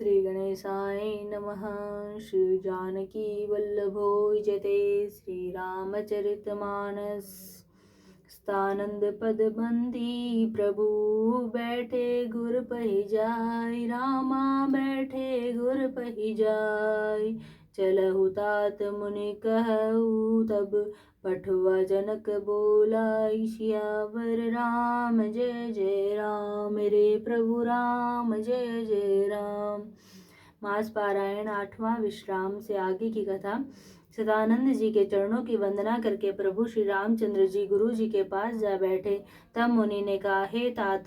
श्री गणेशाय नमः। श्री जानकी वल्लभो जयते श्री रामचरितमानस। स्थानंद पद बंदी प्रभु बैठे गुर पहि जाय, रामा बैठे गुर पहि जाय। चलहु तात मुनि कहऊ तब, पठुआ जनक बोला सियावर राम जय जय राम। मेरे प्रभु राम जय जय राम। मास पारायण 8वां विश्राम से आगे की कथा। सदानंद जी के चरणों की वंदना करके प्रभु श्री रामचंद्र जी गुरु जी के पास जा बैठे। तब मुनि ने कहा, हे तात,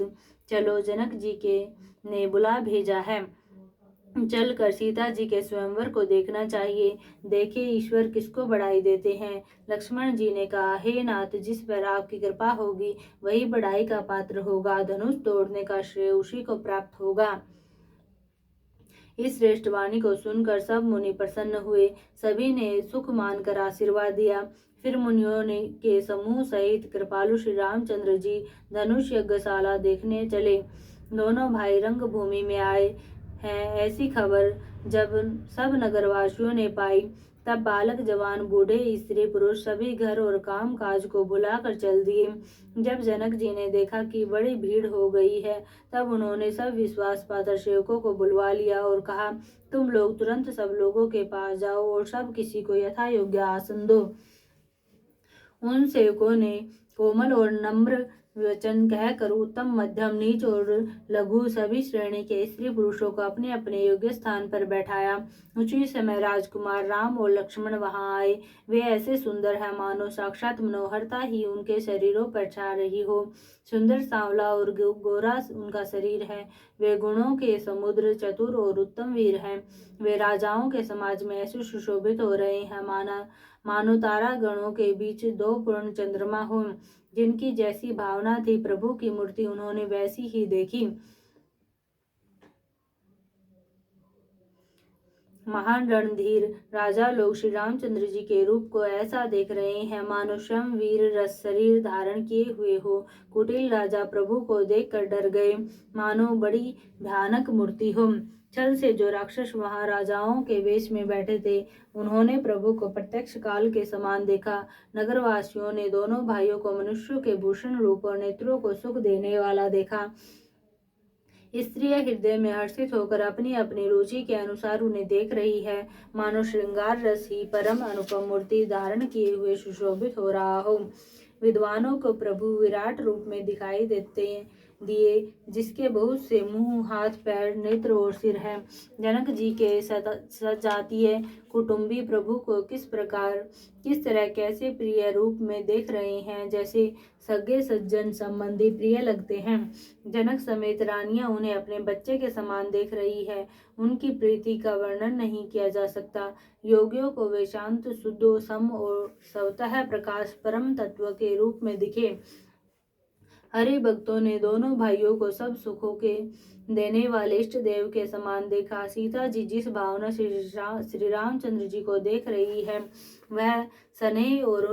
चलो, जनक जी के ने बुला भेजा है, चल कर सीता जी के स्वयंवर को देखना चाहिए। देखे ईश्वर किसको बढ़ाई देते हैं। लक्ष्मण जी ने कहा, हे नाथ, जिस पर आपकी कृपा होगी वही बढ़ाई का पात्र होगा। धनुष तोड़ने का श्रेय उसी को प्राप्त होगा। इस श्रेष्ठ वाणी को सुनकर सब मुनि प्रसन्न हुए। सभी ने सुख मानकर आशीर्वाद दिया। फिर मुनियों ने के समूह सहित कृपालु श्री रामचंद्र जी धनुष यज्ञशाला देखने चले। दोनों भाई रंग भूमि में आए हैं, ऐसी खबर जब सब नगरवासियों ने पाई, तब बालक जवान बूढ़े स्त्री पुरुष सभी घर और काम काज को भुलाकर चल दिए। जब जनक जी ने देखा कि बड़ी भीड़ हो गई है, तब उन्होंने सब विश्वास पात्र सेवकों को बुलवा लिया और कहा, तुम लोग तुरंत सब लोगों के पास जाओ और सब किसी को यथा योग्य आसन दो। उन सेवकों ने कोमल और नम्र वचन कहकर उत्तम, मध्यम, नीच और लघु सभी श्रेणी के स्त्री पुरुषों को अपने अपने योग्य स्थान पर बैठाया। उसी समय राजकुमार राम और लक्ष्मण वहां आए। वे ऐसे सुंदर हैं मानो साक्षात मनोहरता ही उनके शरीरों पर छा रही हो। सुंदर, सांवला और गोरा उनका शरीर है। वे गुणों के समुद्र, चतुर और उत्तम वीर हैं। वे राजाओं के समाज में ऐसे सुशोभित हो रहे हैं मानो तारा गणों के बीच दो पूर्ण चंद्रमा हो। जिनकी जैसी भावना थी प्रभु की मूर्ति उन्होंने वैसी ही देखी। महान रणधीर राजा लोग श्री रामचंद्र जी के रूप को ऐसा देख रहे हैं मानो स्वयं वीर रस शरीर धारण किए हुए हो। कुटिल राजा प्रभु को देखकर डर गए, मानो बड़ी भयानक मूर्ति हो। छल से जो राक्षस वहां राजाओं के वेश में बैठे थे, उन्होंने प्रभु को प्रत्यक्ष काल के समान देखा। नगरवासियों ने दोनों भाइयों को मनुष्यों के भूषण रूप और नेत्रों को सुख देने वाला देखा। स्त्रियां हृदय में हर्षित होकर अपनी अपनी रुचि के अनुसार उन्हें देख रही है, मानो श्रृंगार रस ही परम अनुपम मूर्ति धारण किए हुए सुशोभित हो रहा हो। विद्वानों को प्रभु विराट रूप में दिखाई दिए, जिसके बहुत से मुंह, हाथ, पैर, नेत्र और सिर हैं। जनक जी के सजातीय कुटुंबी प्रभु को किस तरह कैसे प्रिय रूप में देख रहे हैं, जैसे सगे सज्जन संबंधी प्रिय लगते हैं। जनक समेत रानियां उन्हें अपने बच्चे के समान देख रही है। उनकी प्रीति का वर्णन नहीं किया जा सकता। योगियों को वे शांत, शुद्ध, सम और स्वतः प्रकाश परम तत्व के रूप में दिखे। हरि भक्तों ने दोनों भाइयों को सब सुखों के देने वाले इष्ट देव के समान देखा। सीता जी जिस भावना श्री रामचंद्र जी को देख रही है, वह स्नेह और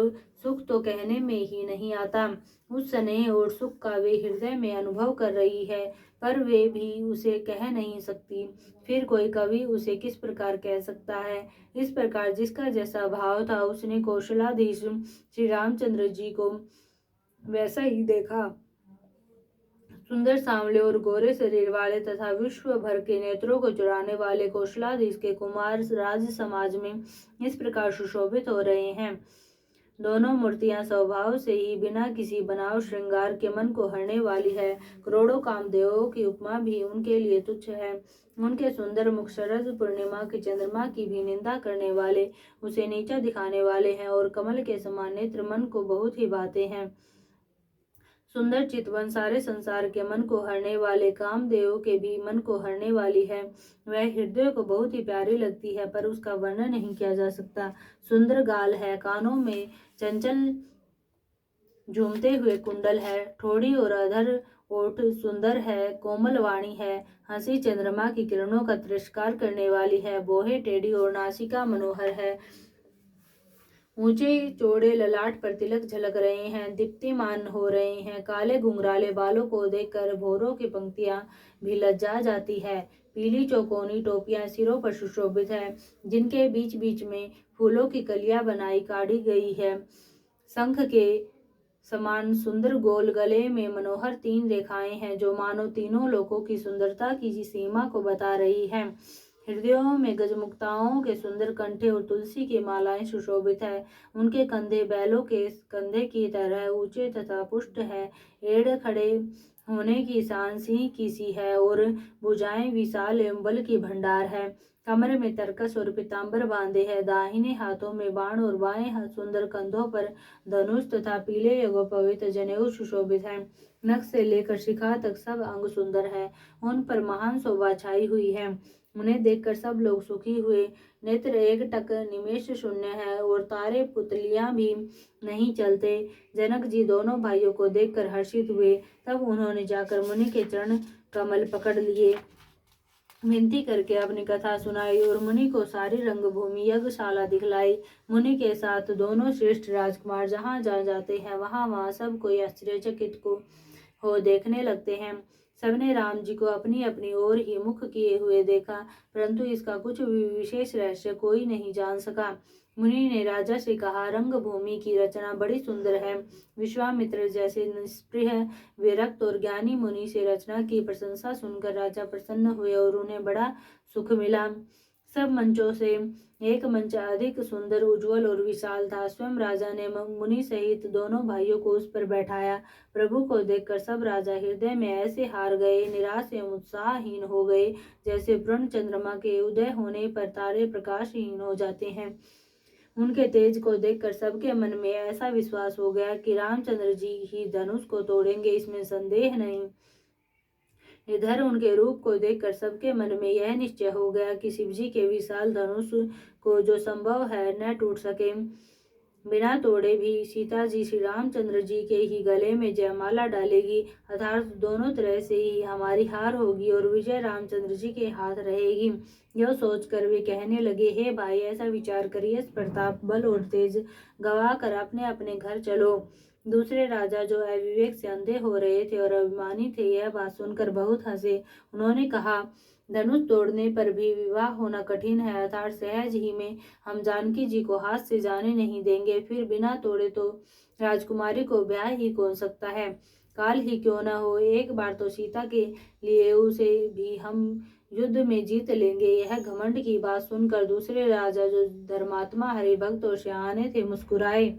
सुख तो कहने में ही नहीं आता। उस स्नेह और सुख का वे हृदय में अनुभव कर रही है, पर वे भी उसे कह नहीं सकती। फिर कोई कवि उसे किस प्रकार कह सकता है। इस प्रकार जिसका जैसा भाव था, उसने कौशलाधीश श्री रामचंद्र जी को वैसा ही देखा। सुंदर, सांवले और गोरे शरीर वाले तथा विश्व भर के नेत्रों को चुराने वाले कौशलाधीश के कुमार राज समाज में इस प्रकार सुशोभित हो रहे हैं। दोनों मूर्तियां स्वभाव से ही बिना किसी बनाव श्रृंगार के मन को हरने वाली है। करोड़ों कामदेवों की उपमा भी उनके लिए तुच्छ है। उनके सुंदर मुख शरद पूर्णिमा की चंद्रमा की भी निंदा करने वाले, उसे नीचा दिखाने वाले हैं, और कमल के समान नेत्र मन को बहुत ही भाते हैं। सुंदर चितवन सारे संसार के मन को हरने वाले कामदेव के भी मन को हरने वाली है। वह हृदय को बहुत ही प्यारी लगती है, पर उसका वर्णन नहीं किया जा सकता। सुंदर गाल है, कानों में चंचल झूमते हुए कुंडल है, ठोड़ी और अधर ओठ सुंदर है, कोमल वाणी है, हंसी चंद्रमा की किरणों का तिरस्कार करने वाली है, बोहे टेढ़ी और नासिका मनोहर है। ऊंचे चौड़े ललाट पर तिलक झलक रहे हैं, दीप्तिमान हो रहे हैं। काले घुंघराले बालों को देखकर भौरों की पंक्तियां भी लज्जा जाती है। पीली चौकोनी टोपियां सिरों पर सुशोभित है, जिनके बीच बीच में फूलों की कलियां बनाई काढ़ी गई है। शंख के समान सुंदर गोल गले में मनोहर 3 रेखाएं हैं, जो मानो तीनों लोकों की सुंदरता की सीमा को बता रही हैं। हृदयों में गजमुक्ताओं के सुंदर कंठे और तुलसी की मालाएं सुशोभित है। उनके कंधे बैलों के कंधे की तरह ऊंचे तथा पुष्ट है। एड़ खड़े होने की शान सिंह की सी है और भुजाएं विशाल एवं बल की भंडार है। कमर में तरकस और पीताम्बर बांधे है। दाहिने हाथों में बाण और बाएं हाथ सुंदर कंधों पर धनुष तथा पीले एवं पवित्र जनेऊ सुशोभित है। नख से लेकर शिखा तक सब अंग सुंदर है। उन पर महान शोभा छाई हुई है। उन्हें देखकर सब लोग सुखी हुए। नेत्र एक टक निमेष शून्य है और तारे पुतलियां भी नहीं चलते। जनक जी दोनों भाइयों को देखकर हर्षित हुए। तब उन्होंने जाकर मुनि के चरण कमल पकड़ लिए, विनती करके अपनी कथा सुनाई और मुनि को सारी रंगभूमि यज्ञशाला दिखलाई। मुनि के साथ दोनों श्रेष्ठ राजकुमार जहाँ जहाँ जाते हैं वहाँ सब कोई आश्चर्यचकित को हो देखने लगते हैं। सबने राम जी को अपनी अपनी ओर ही मुख किए हुए देखा, परंतु इसका कुछ भी विशेष रहस्य कोई नहीं जान सका। मुनि ने राजा से कहा, रंग भूमि की रचना बड़ी सुंदर है। विश्वामित्र जैसे निष्प्रिय विरक्त और ज्ञानी मुनि से रचना की प्रशंसा सुनकर राजा प्रसन्न हुए और उन्हें बड़ा सुख मिला। सब मंचों से एक मंच अधिक सुंदर, उज्जवल और विशाल था। स्वयं राजा ने मुनि सहित दोनों भाइयों को उस पर बैठाया। प्रभु को देखकर सब राजा हृदय में ऐसे हार गए, निराश एवं उत्साहहीन हो गए, जैसे पूर्ण चंद्रमा के उदय होने पर तारे प्रकाशहीन हो जाते हैं। उनके तेज को देखकर सबके मन में ऐसा विश्वास हो गया कि रामचंद्र जी ही धनुष को तोड़ेंगे, इसमें संदेह नहीं। इधर उनके रूप को देखकर सबके मन में यह निश्चय हो गया कि शिवजी के विशाल धनुष को जो संभव है न टूट सके। बिना तोड़े भी सीता जी श्री रामचंद्र जी के ही गले में जयमाला डालेगी, अर्थात दोनों तरह से ही हमारी हार होगी और विजय रामचंद्र जी के हाथ रहेगी। यह सोचकर वे कहने लगे, हे भाई, ऐसा विचार करिए, प्रताप, बल और तेज गवा कर अपने अपने घर चलो। दूसरे राजा जो अविवेक से अंधे हो रहे थे और अभिमानी थे, यह बात सुनकर बहुत हंसे। उन्होंने कहा, धनुष तोड़ने पर भी विवाह होना कठिन है, अर्थात सहज ही में हम जानकी जी को हाथ से जाने नहीं देंगे। फिर बिना तोड़े तो राजकुमारी को ब्याह ही कौन सकता है। काल ही क्यों न हो, एक बार तो सीता के लिए उसे भी हम युद्ध में जीत लेंगे। यह घमंड की बात सुनकर दूसरे राजा जो धर्मात्मा, हरिभक्त और सियाने थे, मुस्कुराए।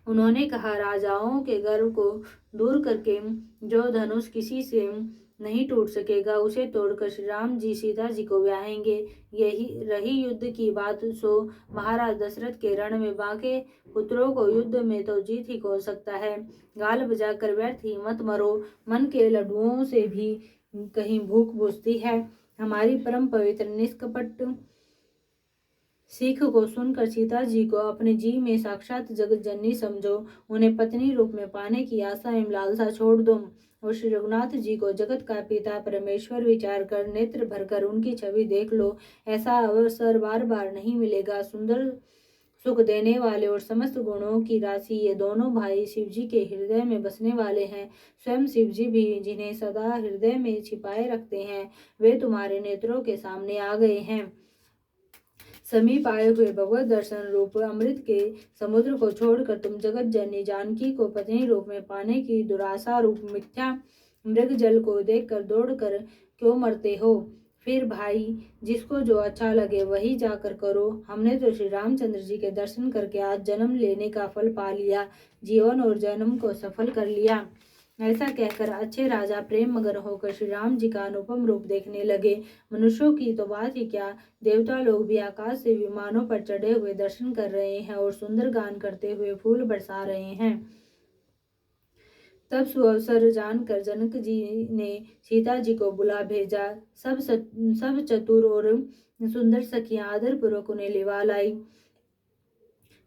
उन्होंने कहा, राजाओं के गर्व को दूर करके जो धनुष किसी से नहीं टूट सकेगा, उसे तोड़कर श्री राम जी सीता जी को ब्याहेंगे। यही रही युद्ध की बात, सो महाराज दशरथ के रण में बांके पुत्रों को युद्ध में तो जीत ही कौन सकता है। गाल बजाकर व्यर्थ ही मत मरो, मन के लड्डुओं से भी कहीं भूख बुझती है। हमारी परम पवित्र निष्कपट सीख को सुनकर सीता जी को अपने जी में साक्षात जगत जननी समझो। उन्हें पत्नी रूप में पाने की आशा एवं लालसा छोड़ दो और श्री रघुनाथ जी को जगत का पिता परमेश्वर विचार कर नेत्र भरकर उनकी छवि देख लो। ऐसा अवसर बार बार नहीं मिलेगा। सुंदर, सुख देने वाले और समस्त गुणों की राशि ये दोनों भाई शिव जी के हृदय में बसने वाले हैं। स्वयं शिव जी भी जिन्हें सदा हृदय में छिपाए रखते हैं, वे तुम्हारे नेत्रों के सामने आ गए हैं। समीप आए हुए भगवत दर्शन रूप अमृत के समुद्र को छोड़कर तुम जगत जननी जानकी को पत्नी रूप में पाने की दुराशा रूप मिथ्या मृग जल को देखकर दौड़कर क्यों मरते हो। फिर भाई, जिसको जो अच्छा लगे वही जाकर करो। हमने तो श्री रामचंद्र जी के दर्शन करके आज जन्म लेने का फल पा लिया, जीवन और जन्म को सफल कर लिया। ऐसा कहकर अच्छे राजा प्रेम मगन होकर श्री राम जी का अनुपम रूप देखने लगे। मनुष्यों की तो बात ही क्या, देवता लोग भी आकाश से विमानों पर चढ़े हुए दर्शन कर रहे हैं और सुंदर गान करते हुए फूल बरसा रहे हैं। तब सुअवसर जानकर जनक जी ने सीता जी को बुला भेजा। सब चतुर और सुंदर सखियां आदर पूर्वक उन्हें लिवा लाई।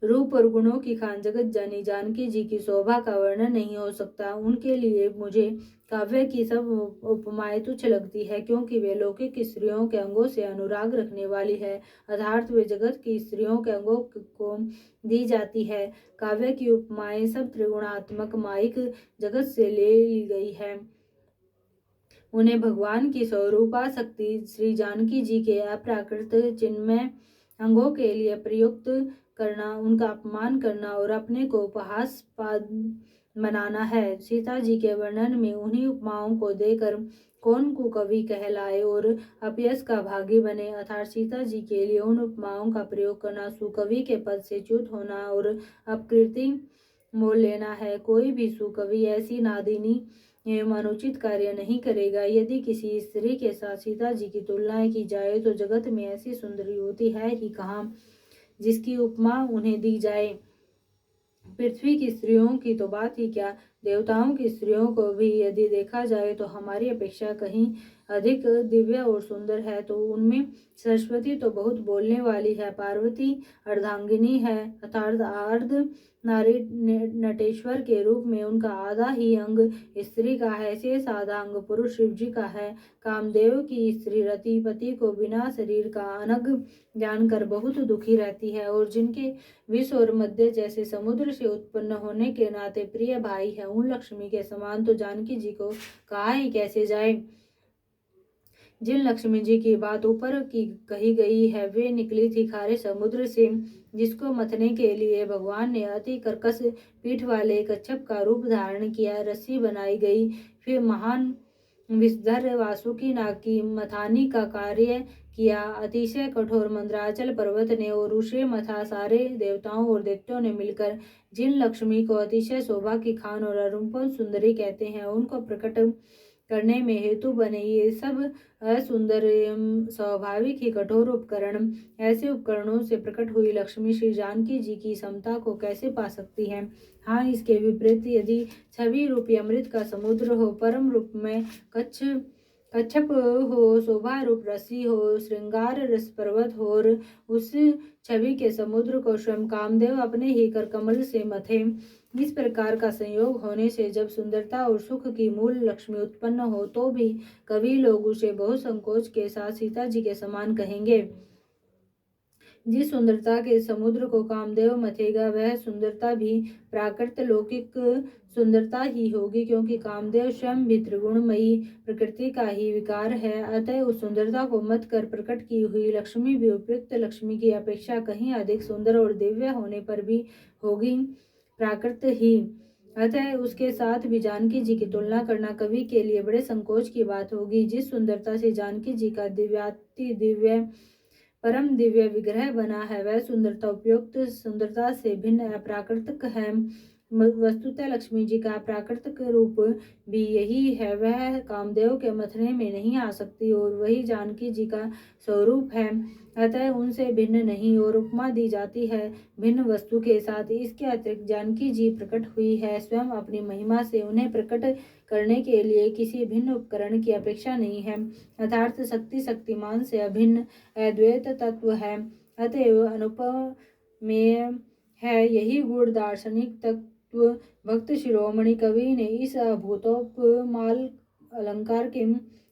रूप और गुणों की खान जगत जानी जानकी जी की शोभा का वर्णन नहीं हो सकता। उनके लिए मुझे काव्य की सब उपमाएं तुच्छ लगती है, क्योंकि वे लौकिक स्त्रियों के अंगों से अनुराग रखने वाली है, अर्थात वे जगत की स्त्रियों के अंगों को दी जाती है। काव्य की उपमाएं सब त्रिगुणात्मक माइक जगत से ले ली गई है। उन्हें भगवान की स्वरूपा शक्ति श्री जानकी जी के अप्राकृत चिन्मय अंगों के लिए प्रयुक्त करना, उनका अपमान करना और अपने को उपहासपाद बनाना है। सीता जी के वर्णन में उन्हीं उपमाओं को देकर कौन कुकवि कहलाए और अपयश का भागी बने, अर्थात सीता जी के लिए उन उपमाओं का प्रयोग करना सुकवि के पद से च्युत होना और अपकृति मोल लेना है। कोई भी सुकवि ऐसी नादिनी एवं अनुचित कार्य नहीं करेगा। यदि किसी स्त्री के साथ सीता जी की तुलना की जाए तो जगत में ऐसी सुंदरी होती है ही कहाँ जिसकी उपमा उन्हें दी जाए। पृथ्वी की स्त्रियों की तो बात ही क्या, देवताओं की स्त्रियों को भी यदि देखा जाए तो हमारी अपेक्षा कहीं अधिक दिव्य और सुंदर है। तो उनमें सरस्वती तो बहुत बोलने वाली है, पार्वती अर्धांगिनी है, अर्थात अर्ध नारी नटेश्वर के रूप में उनका आधा ही अंग स्त्री का है, शेष आधा अंग पुरुष शिव जी का है। कामदेव की स्त्री रति पति को बिना शरीर का अनग जानकर बहुत दुखी रहती है, और जिनके विश्व और मध्य जैसे समुद्र से उत्पन्न होने के नाते प्रिय भाई है, उन लक्ष्मी के समान तो जानकी जी को कहा ही कैसे जाए। जिन लक्ष्मी जी की बात ऊपर की कही गई है वे निकली थी खारे समुद्र से, जिसको मथने के लिए भगवान ने अति कर्कश पीठ वाले कच्छप का रूप धारण किया। रस्सी बनाई गई, फिर महान विषधर वासुकी नाग की मथानी का कार्य किया। अतिशय कठोर मंद्राचल पर्वत ने और उसे मथा। सारे देवताओं और दैत्यों ने मिलकर जिन लक्ष्मी को अतिशय शोभा की खान और अनुपम सुंदरी कहते हैं, उनको प्रकट करने में हेतु बने ये सब असुंदर एवं स्वाभाविक ही कठोर उपकरण, ऐसे उपकरणों से प्रकट हुई लक्ष्मी श्री जानकी जी की समता को कैसे पा सकती है। हाँ, इसके विपरीत यदि छवि रूपी अमृत का समुद्र हो, परम रूप में कच्छप हो, शोभा रूप रसी हो, श्रृंगार रस पर्वत हो, और उस छवि के समुद्र को स्वयं कामदेव अपने ही कर कमल से मथे, इस प्रकार का संयोग होने से जब सुंदरता और सुख की मूल लक्ष्मी उत्पन्न हो तो भी कवि लोग उसे बहुत संकोच के साथ सीता जी के समान कहेंगे। जिस सुंदरता के समुद्र को कामदेव मथेगा वह सुंदरता भी प्राकृत लौकिक सुंदरता ही होगी, क्योंकि कामदेव स्वयं भी त्रिगुणमयी प्रकृति का ही विकार है। अतः उस सुंदरता को मत कर प्रकट की हुई लक्ष्मी भी उपयुक्त लक्ष्मी की अपेक्षा कहीं अधिक सुंदर और दिव्य होने पर भी होगी प्राकृत ही। अतः उसके साथ भी जानकी जी की तुलना करना कवि के लिए बड़े संकोच की बात होगी। जिस सुंदरता से जानकी जी का दिव्याति दिव्य परम दिव्य विग्रह बना है वह सुंदरता उपयुक्त सुंदरता से भिन्न अप्राकृतिक है। वस्तुतः लक्ष्मी जी का प्राकृतिक रूप भी यही है, वह कामदेव के मथने में नहीं आ सकती और वही जानकी जी का स्वरूप है, अतः उनसे भिन्न नहीं। और उपमा दी जाती है भिन्न वस्तु के साथ। इसके अतिरिक्त जानकी जी प्रकट हुई है स्वयं अपनी महिमा से, उन्हें प्रकट करने के लिए किसी भिन्न उपकरण की अपेक्षा नहीं है, अर्थात शक्ति शक्तिमान से अभिन्न अद्वैत तत्व है, अतएव अनुपमेय है। यही गुण दार्शनिक तत्व भक्त शिरोमणि कवि ने इस अभूतोपमाल अलंकार के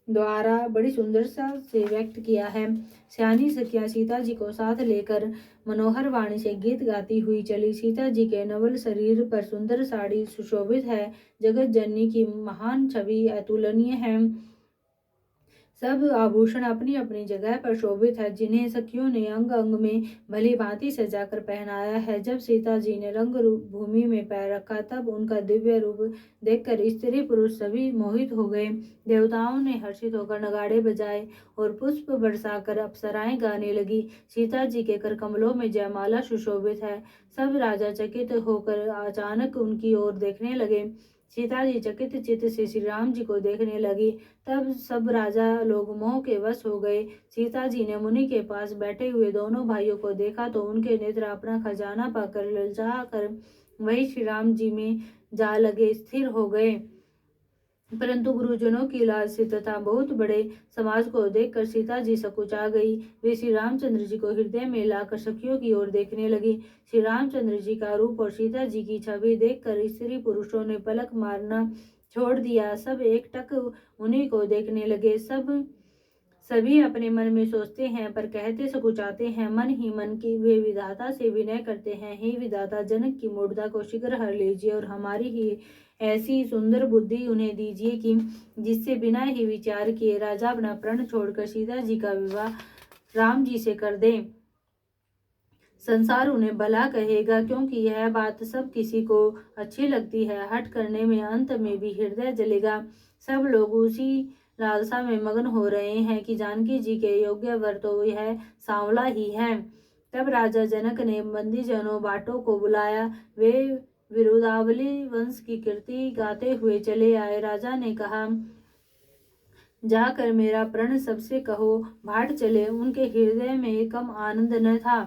द्वारा बड़ी सुंदरता से व्यक्त किया है। सियानी सखिया सीता जी को साथ लेकर मनोहर वाणी से गीत गाती हुई चली। सीता जी के नवल शरीर पर सुंदर साड़ी सुशोभित है, जगत जननी की महान छवि अतुलनीय है, सब आभूषण अपनी अपनी जगह पर शोभित है, जिन्हें सखियों ने अंग अंग में भली भांति सजाकर पहनाया है। जब सीता जी ने रंग भूमि में पैर रखा तब उनका दिव्य रूप देखकर स्त्री पुरुष सभी मोहित हो गए। देवताओं ने हर्षित होकर नगाड़े बजाए और पुष्प बरसाकर अप्सराएं गाने लगी। सीता जी के कर कमलों में जयमाला सुशोभित है। सब राजा चकित होकर अचानक उनकी ओर देखने लगे। सीता जी चकित चित्त से श्री राम जी को देखने लगी। तब सब राजा लोग मोह के वश हो गए। सीता जी ने मुनि के पास बैठे हुए दोनों भाइयों को देखा तो उनके नेत्र अपना खजाना पाकर ललचा कर वही श्री राम जी में जा लगे, स्थिर हो गए। परंतु गुरुजनों की लाज से तथा बहुत बड़े समाज को देखकर सीता जी सकुचा गई। वे श्री रामचंद्र जी को हृदय में लाकर सखियों की ओर देखने लगी। श्री रामचंद्र जी का रूप और सीता जी की छवि देखकर स्त्री पुरुषों ने पलक मारना छोड़ दिया। सब एकटक उन्हीं को देखने लगे। सभी अपने मन में सोचते हैं पर कहते सकुचाते हैं मन ही मन की। वे विधाता से विनय करते हैं, हे विधाता, जनक की मूढ़ता को शीघ्र हर लीजिए और हमारी ही ऐसी सुंदर बुद्धि उन्हें दीजिए कि जिससे बिना ही विचार किए राजा अपना प्रण छोड़कर सीता जी का विवाह राम जी से कर दें। संसार उन्हें भला कहेगा, क्योंकि यह बात सब किसी को अच्छी लगती है। हट करने में अंत में भी हृदय जलेगा। सब लोग उसी लालसा में मगन हो रहे हैं कि जानकी जी के योग्य वर तो यह सांवला ही है। तब राजा जनक ने बंदीजनों बाटों को बुलाया। वे विरुदावली वंश की कीर्ति गाते हुए चले आए। राजा ने कहा, जाकर मेरा प्रण सबसे कहो। भाट चले। उनके हृदय में कम आनंद न था।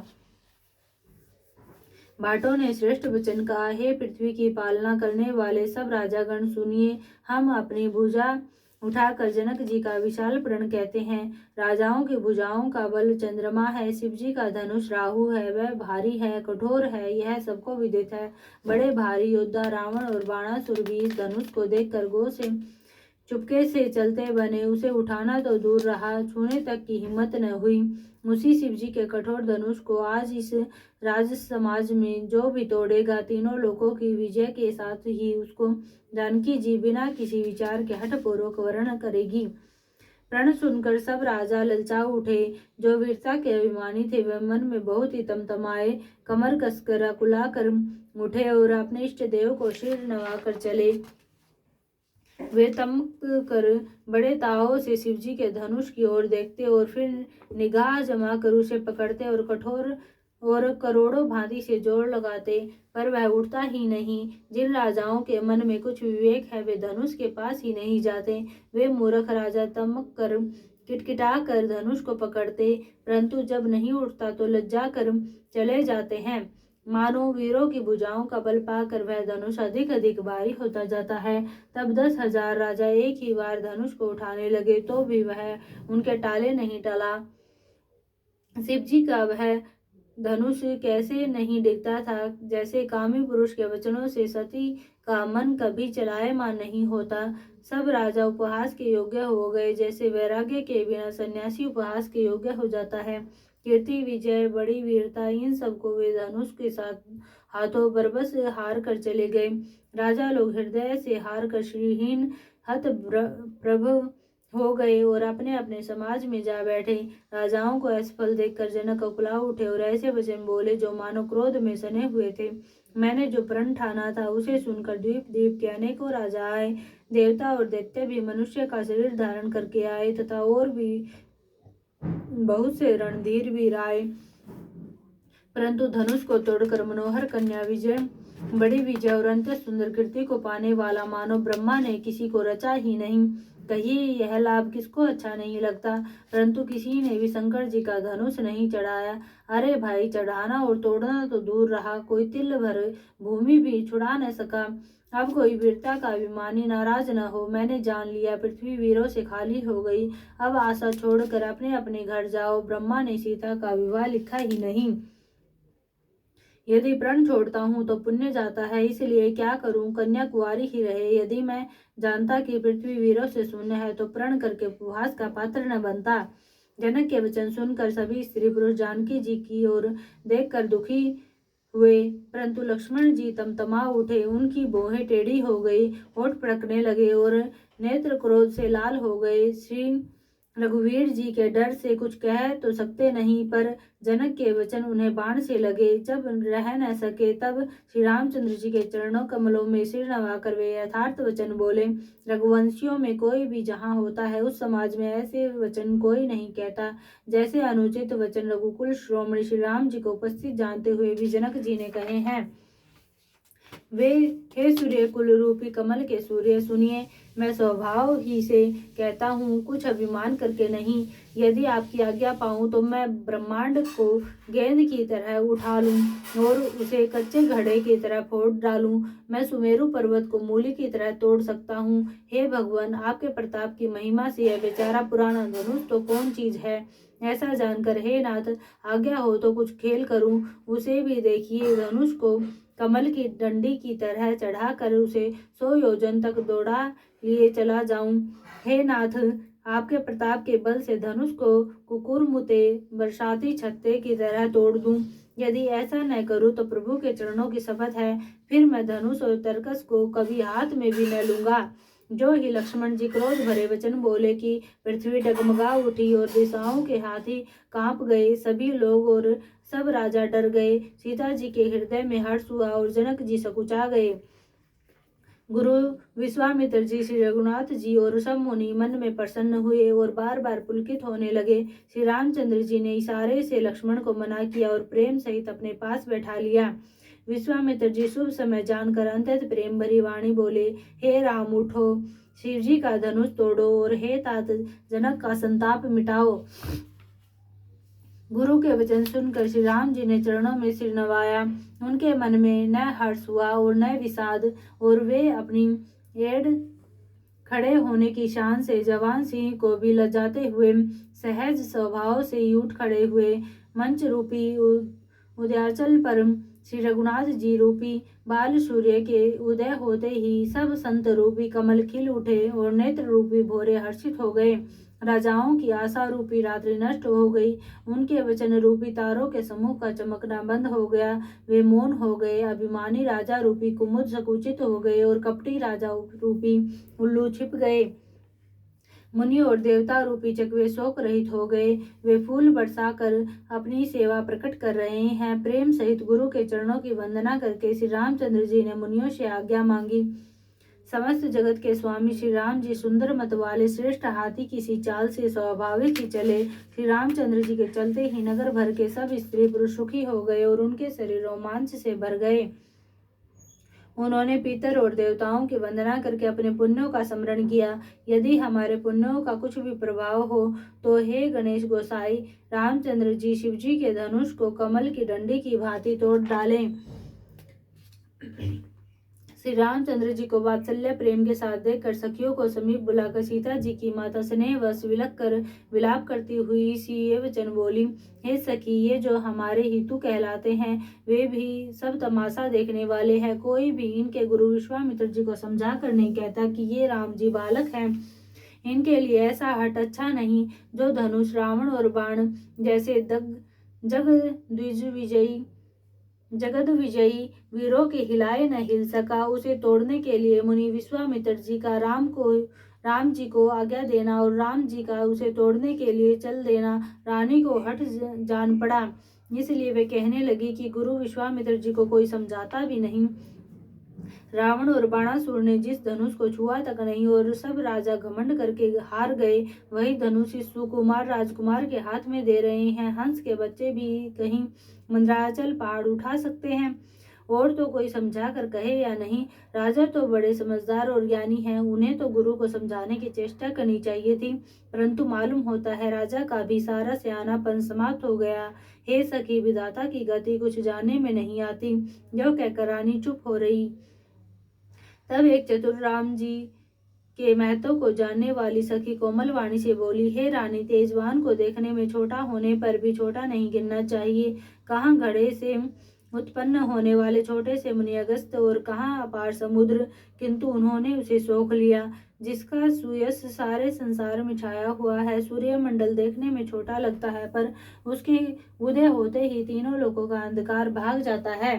भाटों ने श्रेष्ठ वचन कहा, हे पृथ्वी की पालना करने वाले सब राजागण सुनिए। हम अपनी भुजा उठाकर जनक जी का विशाल प्रण कहते हैं। राजाओं की भुजाओं का बल चंद्रमा है, शिव जी का धनुष राहु है। वह भारी है, कठोर है, यह सबको विदित है। बड़े भारी योद्धा रावण और बाणासुर भी इस धनुष को देखकर गो से चुपके से चलते बने। उसे उठाना तो दूर रहा, छूने तक की हिम्मत न हुई। उसी शिव जी के कठोर धनुष को आज इस राज समाज में जो भी तोड़ेगा, तीनों लोकों की विजय के साथ ही उसको जानकी जी बिना किसी विचार के हठपूर्वक वर्ण करेगी। प्रण सुनकर सब राजा ललचा उठे। जो वीरता के अभिमानी थे वह मन में बहुत ही तमतमाए, कमर कसकर अकुला कर उठे और अपने इष्ट देव को सिर नवाकर चले। वे तमक कर बड़े तावों से शिवजी के धनुष की ओर देखते और फिर निगाह जमा कर उसे पकड़ते और कठोर और करोड़ों भांति से जोर लगाते, पर वह उठता ही नहीं। जिन राजाओं के मन में कुछ विवेक है वे धनुष के पास ही नहीं जाते। वे मूर्ख राजा तमक कर किटकिटा कर धनुष को पकड़ते, परंतु जब नहीं उठता तो लज्जा कर चले जाते हैं। मानो वीरों की भुजाओं का बल पाकर वह धनुष अधिक अधिक भारी होता जाता है। तब 10,000 राजा एक ही बार धनुष को उठाने लगे तो भी वह उनके टाले नहीं टला। शिव जी का वह धनुष कैसे नहीं दिखता था, जैसे कामी पुरुष के वचनों से सती का मन कभी चलायमान नहीं होता। सब राजा उपहास के योग्य हो गए, जैसे वैराग्य के बिना सन्यासी उपहास के योग्य हो जाता है। कीर्ति, विजय, बड़ी वीरता, इन सबको वे धनुष के साथ हाथों बरबस हार कर चले गए। राजा लोग हृदय से हार कर श्रीहीन हत प्रभ हो गए और अपने अपने समाज में जा बैठे। राजाओं को असफल देखकर जनक उकला उठे और ऐसे वचन बोले जो मानो क्रोध में सने हुए थे। मैंने जो प्रण ठाना था उसे सुनकर द्वीप द्वीप के अनेकों राजा आए। देवता और दैत्य भी मनुष्य का शरीर धारण करके आए तथा और भी बहुत से रणधीर वीर आए, परंतु धनुष को तोड़कर मनोहर कन्या विजय, बड़ी विजय और अत्यंत सुंदर कीर्ति को पाने वाला मानो ब्रह्मा ने किसी को रचा ही नहीं। कहिए यह लाभ किसको अच्छा नहीं लगता, परंतु किसी ने भी शंकर जी का धनुष नहीं चढ़ाया। अरे भाई, चढ़ाना और तोड़ना तो दूर रहा, कोई तिल भर भूमि भी छुड़ा न सका। अब कोई वीरता का अभिमानी नाराज न हो। मैंने जान लिया पृथ्वी वीरों से खाली हो गई। अब आशा छोड़कर अपने अपने घर जाओ। ब्रह्मा ने सीता का विवाह लिखा ही नहीं। यदि प्रण छोड़ता हूँ तो पुण्य जाता है, इसलिए क्या करूँ, कन्या कुंवारी ही रहे। यदि मैं जानता कि पृथ्वी वीरों से शून्य है तो प्रण करके उपहास का पात्र न बनता। जनक के वचन सुनकर सभी स्त्री पुरुष जानकी जी की ओर देखकर दुखी हुए, परंतु लक्ष्मण जी तमतमा उठे। उनकी भौहें टेढ़ी हो गई, होठ फड़कने लगे और नेत्र क्रोध से लाल हो गए। श्री रघुवीर जी के डर से कुछ कह तो सकते नहीं, पर जनक के वचन उन्हें बाण से लगे। जब रह न सके तब श्री रामचंद्र जी के चरणों कमलों में सिर नवाकर वे यथार्थ वचन बोले। रघुवंशियों में कोई भी जहाँ होता है उस समाज में ऐसे वचन कोई नहीं कहता। जैसे अनुचित वचन रघुकुल श्रोमणी श्री राम जी को उपस्थित जानते हुए भी जनक जी ने कहे हैं। वे हे सूर्य कुल रूपी कमल के सूर्य, सुनिए, मैं स्वभाव ही से कहता हूँ, कुछ अभिमान करके नहीं। यदि आपकी आज्ञा पाऊँ तो मैं ब्रह्मांड को गेंद की तरह उठा लूँ और उसे कच्चे घड़े की तरह फोड़ डालूँ। मैं सुमेरु पर्वत को मूली की तरह तोड़ सकता हूँ। हे भगवान, आपके प्रताप की महिमा से यह बेचारा पुराना धनुष तो कौन चीज है। ऐसा जानकर हे नाथ, आज्ञा हो तो कुछ खेल करूं। उसे भी देखिए, धनुष को कमल की डंडी की तरह चढ़ाकर उसे 100 योजन तक दौड़ा लिए चला जाऊं। हे नाथ, आपके प्रताप के बल से धनुष को कुकुरमुते बरसाती छत्ते की तरह तोड़ दूं। यदि ऐसा न करूं तो प्रभु के चरणों की शपथ है, फिर मैं धनुष और तरकस को कभी हाथ में भी न लूंगा। जो ही लक्ष्मण जी क्रोध भरे वचन बोले कि पृथ्वी डगमगा उठी और दिशाओं के हाथी कांप गए। सभी लोग और सब राजा डर गए। सीता जी के हृदय में हर्ष हुआ और जनक जी सकुचा गए। गुरु विश्वामित्र जी, श्री रघुनाथ जी और सब मुनि मन में प्रसन्न हुए और बार बार पुलकित होने लगे। श्री रामचंद्र जी ने इशारे से लक्ष्मण को मना किया और प्रेम सहित अपने पास बैठा लिया। विश्वामित्र जी शुभ समय जानकर अत्यंत प्रेम भरी वाणी बोले, हे राम उठो, शिव जी का धनुष तोड़ो और हे तात जनक का संताप मिटाओ। गुरु के वचन सुनकर श्री राम जी ने चरणों में सिर नवाया। उनके मन में न हर्ष हुआ और न विषाद, और वे अपनी एड़ खड़े होने की शान से जवान सिंह को भी लजाते हुए सहज स्वभाव से उठ खड़े हुए। मंच रूपी उदयाचल पर श्री रघुनाथ जी रूपी बाल सूर्य के उदय होते ही सब संत रूपी कमल खिल उठे और नेत्र रूपी भोरे हर्षित हो गए। राजाओं की आशा रूपी रात्रि नष्ट हो गई। उनके वचन रूपी तारों के समूह का चमकना बंद हो गया। वे मौन हो गए। अभिमानी राजा रूपी कुमुद संकुचित हो गए और कपटी राजा रूपी उल्लू छिप गए। मुनि और देवता रूपी चकवे शोक रहित हो गए। वे फूल बरसाकर अपनी सेवा प्रकट कर रहे हैं। प्रेम सहित गुरु के चरणों की वंदना करके श्री रामचंद्र जी ने मुनियों से आज्ञा मांगी। समस्त जगत के स्वामी श्री राम जी सुंदर मत वाले श्रेष्ठ हाथी की सी चाल से स्वाभाविक ही चले। श्री रामचंद्र जी के चलते ही नगर भर के सब स्त्री पुरुष सुखी हो गए और उनके शरीर रोमांच से भर गए। उन्होंने पितर और देवताओं की वंदना करके अपने पुण्यों का स्मरण किया। यदि हमारे पुण्यों का कुछ भी प्रभाव हो तो हे गणेश गोसाई, रामचंद्र जी शिव जी के धनुष को कमल की डंडी की भांति तोड़ डालें। श्री रामचंद्र जी को वात्सल्य प्रेम के साथ देखकर सखियों को समीप बुलाकर सीता जी की माता स्नेहवश विलक कर विलाप करती हुई सी ये वचन बोली, हे सखी, ये जो हमारे हितु कहलाते हैं वे भी सब तमाशा देखने वाले हैं। कोई भी इनके गुरु विश्वामित्र जी को समझा कर नहीं कहता कि ये राम जी बालक हैं। इनके लिए ऐसा हट अच्छा नहीं। जो धनुष रावण और बाण जैसे जगद विजयी वीरों के हिलाए न हिल सका, उसे तोड़ने के लिए मुनि विश्वामित्र जी का राम जी को आज्ञा देना और राम जी का उसे तोड़ने के लिए चल देना रानी को हट जान पड़ा। इसलिए वे कहने लगी कि गुरु विश्वामित्र जी को कोई समझाता भी नहीं। रावण और बाणासुर ने जिस धनुष को छुआ तक नहीं और सब राजा घमंड करके हार गए, वही धनुष इस सुकुमार राजकुमार के हाथ में दे रहे हैं। हंस के बच्चे भी कहीं मंदराचल पहाड़ उठा सकते हैं। और तो कोई समझा कर कहे या नहीं, राजा तो बड़े समझदार और ज्ञानी हैं, उन्हें तो गुरु को समझाने की चेष्टा करनी चाहिए थी, परंतु मालूम होता है राजा का भी सारा सियानापन समाप्त हो गया। हे सखी, विधाता की गति कुछ जानने में नहीं आती। जो कहकर रानी चुप हो रही, तब एक चतुर राम जी के महत्व को जानने वाली सखी कोमल वाणी से बोली, हे रानी, तेजवान को देखने में छोटा होने पर भी छोटा नहीं गिनना चाहिए। कहाँ घड़े से उत्पन्न होने वाले छोटे से मुनि अगस्त और कहाँ अपार समुद्र, किंतु उन्होंने उसे सोख लिया जिसका सुयश सारे संसार में छाया हुआ है। सूर्यमंडल देखने में छोटा लगता है, पर उसके उदय होते ही तीनों लोकों का अंधकार भाग जाता है।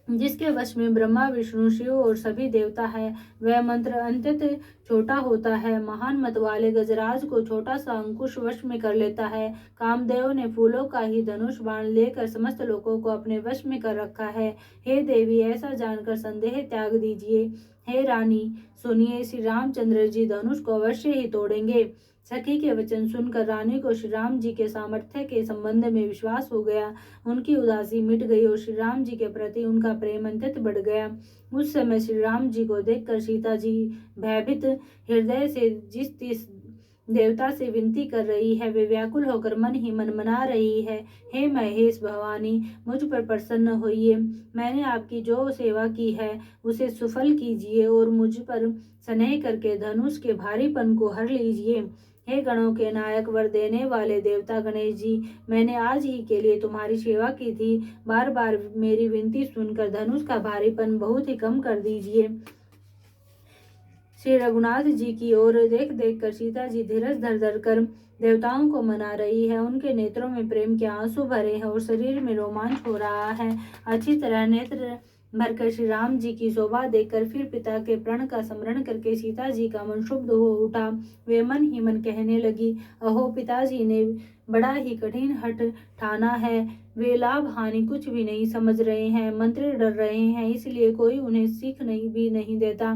जिसके वश में ब्रह्मा विष्णु शिव और सभी देवता है, वह मंत्र अंत्यत छोटा होता है। महान मत वाले गजराज को छोटा सा अंकुश वश में कर लेता है। कामदेव ने फूलों का ही धनुष बाण लेकर समस्त लोगों को अपने वश में कर रखा है। हे देवी, ऐसा जानकर संदेह त्याग दीजिए। हे रानी, सुनिए, श्री रामचंद्र जी धनुष को अवश्य ही तोड़ेंगे। सखी के वचन सुनकर रानी को श्री राम जी के सामर्थ्य के संबंध में विश्वास हो गया। उनकी उदासी मिट गई और श्री राम जी के प्रति उनका प्रेम अत्यंत बढ़ गया। उस समय श्री राम जी को देखकर सीता जी भयभीत हृदय से जिस देवता से विनती कर रही है, वे व्याकुल होकर मन ही मन मना रही है, हे महेश भवानी, मुझ पर प्रसन्न होइए। मैंने आपकी जो सेवा की है उसे सुफल कीजिए और मुझ पर स्नेह करके धनुष के भारीपन को हर लीजिए। हे गणों के नायक, वर देने वाले देवता गणेश जी, मैंने आज ही के लिए तुम्हारी सेवा की थी। बार बार मेरी विनती सुनकर धनुष का भारीपन बहुत ही कम कर दीजिए। श्री रघुनाथ जी की ओर देख देख कर सीता जी धीरज धर धर कर देवताओं को मना रही है। उनके नेत्रों में प्रेम के आंसू भरे हैं और शरीर में रोमांच हो रहा है। अच्छी तरह नेत्र भरकर श्री राम जी की शोभा देखकर फिर पिता के प्रण का स्मरण करके सीता जी का मन शुद्ध हो उठा। वे मन ही मन कहने लगी, अहो पिताजी ने बड़ा ही कठिन हठ ठाना है। वे लाभ हानि कुछ भी नहीं समझ रहे हैं, मंत्री डर रहे हैं, इसलिए कोई उन्हें सीख भी नहीं देता।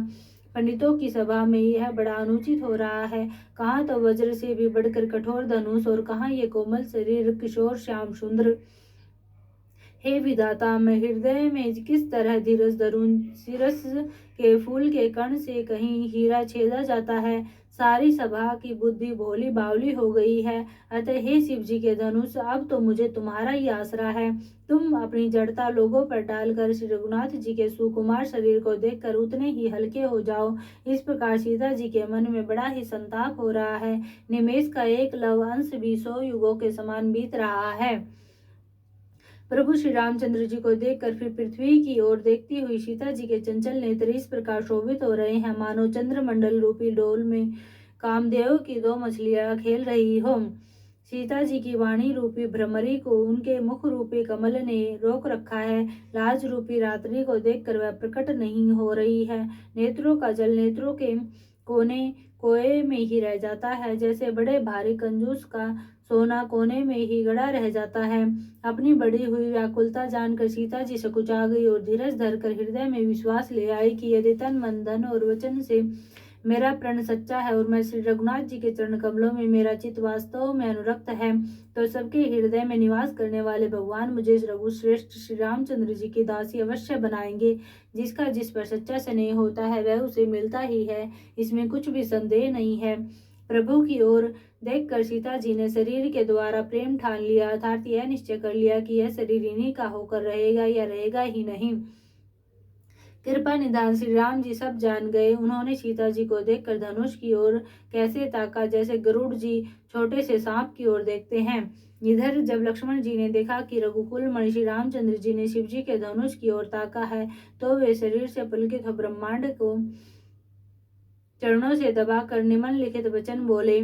पंडितों की सभा में यह बड़ा अनुचित हो रहा है। कहाँ तो वज्र से भी बढ़कर कठोर धनुष और कहाँ ये कोमल शरीर किशोर श्याम सुंदर। हे विधाता, मैं हृदय में किस तरह धीरज धरूं। सिरस के फूल के कण से कहीं हीरा छेदा जाता है। सारी सभा की बुद्धि भोली बावली हो गई है। अतः हे शिव जी के धनुष, अब तो मुझे तुम्हारा ही आसरा है। तुम अपनी जड़ता लोगों पर डालकर श्री रघुनाथ जी के सुकुमार शरीर को देखकर उतने ही हल्के हो जाओ। इस प्रकार सीता जी के मन में बड़ा ही संताप हो रहा है। निमेष का एक लव अंश भी 100 युगों के समान बीत रहा है। प्रभु श्री रामचंद्र जी को देखकर फिर पृथ्वी की ओर देखती हुई सीता जी के चंचल नेत्र इस प्रकार शोभित हो रहे हैं, मानो चंद्रमंडल रूपी डोल में कामदेव की 2 मछलियां खेल रही हो। सीता जी की वाणी रूपी भ्रमरी को उनके मुख रूपी कमल ने रोक रखा है। लाज रूपी रात्रि को देखकर वह प्रकट नहीं हो रही है। नेत्रों का जल नेत्रों के कोए में ही रह जाता है, जैसे बड़े भारी कंजूस का सोना कोने में ही गड़ा रह जाता है। अपनी बढ़ी हुई व्याकुलता जानकर सीता जी सकुचा गई और धीरज धरकर हृदय में विश्वास ले आई कि यदि तन मन धन और वचन से मेरा प्रण सच्चा है और मैं श्री रघुनाथ जी के चरण कमलों में मेरा चित्त वास्तव में अनुरक्त है, तो सबके हृदय में निवास करने वाले भगवान मुझे रघुश्रेष्ठ श्री रामचंद्र जी की दासी अवश्य बनाएंगे। जिसका जिस पर सच्चा स्नेह होता है वह उसे मिलता ही है, इसमें कुछ भी संदेह नहीं है। प्रभु की ओर देखकर सीता जी ने शरीर के द्वारा प्रेम ठान लिया, अर्थात यह निश्चय कर लिया कि यह शरीर इन्हीं का होकर रहेगा या रहेगा ही नहीं। कृपा निधान श्री राम जी सब जान गए। उन्होंने सीता जी को देखकर धनुष की ओर कैसे ताका, जैसे गरुड़ जी छोटे से सांप की ओर देखते हैं। इधर जब लक्ष्मण जी ने देखा कि रघुकुल मणि श्री रामचंद्र जी ने शिव जी के धनुष की ओर ताका है, तो वे शरीर से पुलकित हो ब्रह्मांड को चरणों से दबाकर निम्नलिखित वचन बोले,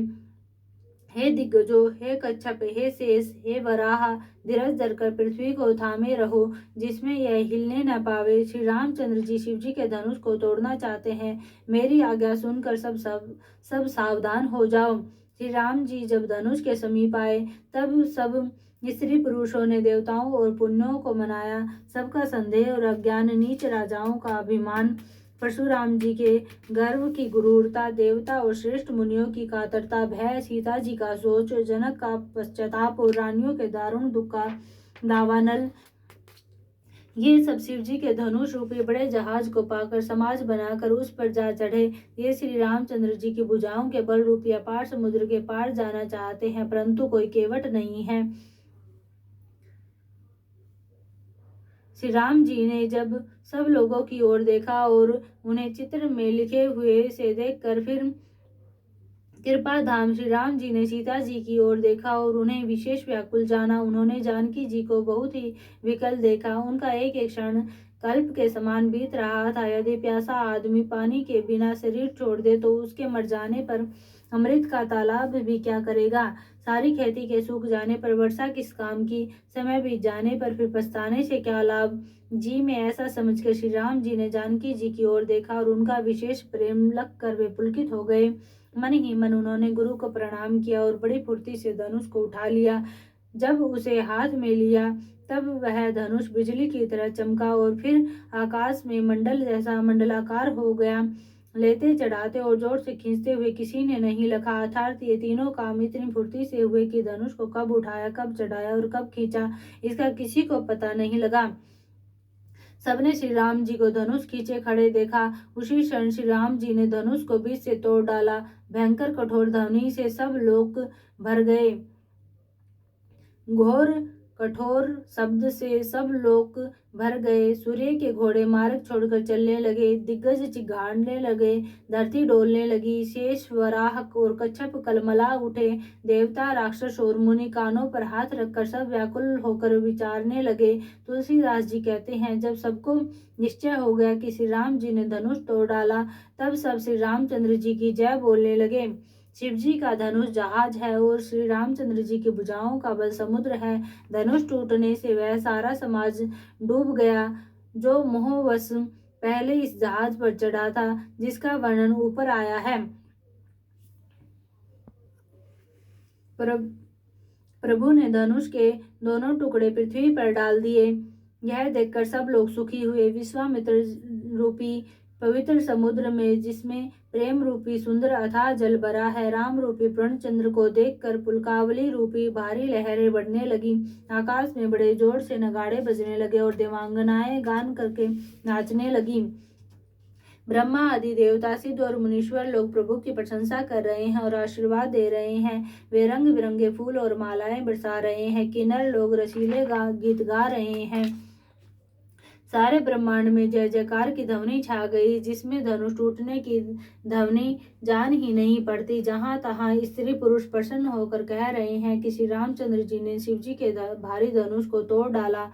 हे दिग्गजो, हे कच्छप, हे शेष, हे वराह, धीरज धरकर पृथ्वी को थामे रहो, जिसमें यह हिलने न पावे। श्री रामचंद्र जी शिव जी के धनुष को तोड़ना चाहते हैं। मेरी आज्ञा सुनकर सब सावधान हो जाओ। श्री राम जी जब धनुष के समीप आए तब सब स्त्री पुरुषों ने देवताओं और पुण्यों को मनाया। सबका संदेह और अज्ञान, नीच राजाओं का अभिमान, परशुराम जी के गर्व की गुरूरता, देवता और श्रेष्ठ मुनियों की कातरता, भय, सीता जी का सोच, जनक का पश्चाताप और रानियों के दारुण दुख का दावानल, ये सब शिव जी के धनुष रूपी बड़े जहाज को पाकर समाज बनाकर उस पर जा चढ़े। ये श्री रामचंद्र जी की भुजाओं के बल रूपी अपार समुद्र के पार जाना चाहते हैं, परंतु कोई केवट नहीं है। श्री राम जी ने जब सब लोगों की ओर देखा और उन्हें चित्र में लिखे हुए से देखकर फिर कृपा धाम श्री राम जी ने सीता जी की ओर देखा और उन्हें विशेष व्याकुल जाना। उन्होंने जानकी जी को बहुत ही विकल देखा। उनका एक एक क्षण कल्प के समान बीत रहा था। यदि प्यासा आदमी पानी के बिना शरीर छोड़ दे तो उसके मर जाने पर अमृत का तालाब भी क्या करेगा। सारी खेती के सूख जाने पर वर्षा किस काम की, समय बीत जाने पर फिर पछताने से क्या लाभ। जी में ऐसा समझकर श्री राम जी ने जानकी जी की ओर देखा और उनका विशेष प्रेम लगकर वे पुलकित हो गए। मन ही मन उन्होंने गुरु को प्रणाम किया और बड़ी फुर्ती से धनुष को उठा लिया। जब उसे हाथ में लिया तब वह धनुष बिजली की तरह चमका और फिर आकाश में मंडल जैसा मंडलाकार हो गया। लेते, चढ़ाते और जोर से खींचते हुए किसी ने नहीं लखा। अर्थात ये तीनों काम इतनी फुर्ती से हुए कि धनुष को कब उठाया, कब चढ़ाया और कब खींचा, इसका किसी को पता नहीं लगा। सबने श्री राम जी को धनुष खींचे खड़े देखा। उसी क्षण श्री राम जी ने धनुष को बीच से तोड़ डाला। भयंकर कठोर ध्वनि से सब लोग भर गए। घोर कठोर शब्द से सब लोग भर गए। सूर्य के घोड़े मार्ग छोड़कर चलने लगे। दिग्गज चिघाड़ने लगे। धरती डोलने लगी। शेष, वराह और कच्छप कलमला उठे। देवता, राक्षस और मुनि कानों पर हाथ रखकर सब व्याकुल होकर विचारने लगे। तुलसीदास जी कहते हैं, जब सबको निश्चय हो गया कि श्री राम जी ने धनुष तोड़ डाला, तब सब श्री रामचंद्र जी की जय बोलने लगे। शिव जी का धनुष जहाज है और श्री रामचंद्र जी की भुजाओं का बल समुद्र है। धनुष टूटने से वह सारा समाज डूब गया जो मोहवश पहले इस जहाज पर चढ़ा था, जिसका वर्णन ऊपर आया है। प्रभु ने धनुष के दोनों टुकड़े पृथ्वी पर डाल दिए। यह देखकर सब लोग सुखी हुए। विश्वामित्र रूपी पवित्र समुद्र में, जिसमें प्रेम रूपी सुंदर अथाह जल भरा है, राम रूपी पूर्णचंद्र को देखकर पुलकावली रूपी भारी लहरें बढ़ने लगी। आकाश में बड़े जोर से नगाड़े बजने लगे और देवांगनाएं गान करके नाचने लगी। ब्रह्मा आदि देवता, सिद्ध और मुनीश्वर लोग प्रभु की प्रशंसा कर रहे हैं और आशीर्वाद दे रहे हैं। वे रंग बिरंगे फूल और मालाएं बरसा रहे हैं। किन्नर लोग रसीले गीत गा रहे हैं। सारे ब्रह्मांड में जय जयकार की ध्वनि छा गई, जिसमें धनुष टूटने की ध्वनि जान ही नहीं पड़ती। जहां तहां स्त्री पुरुष प्रसन्न होकर कह रहे हैं कि श्री रामचंद्र जी ने शिव जी के भारी धनुष को तोड़ डाला।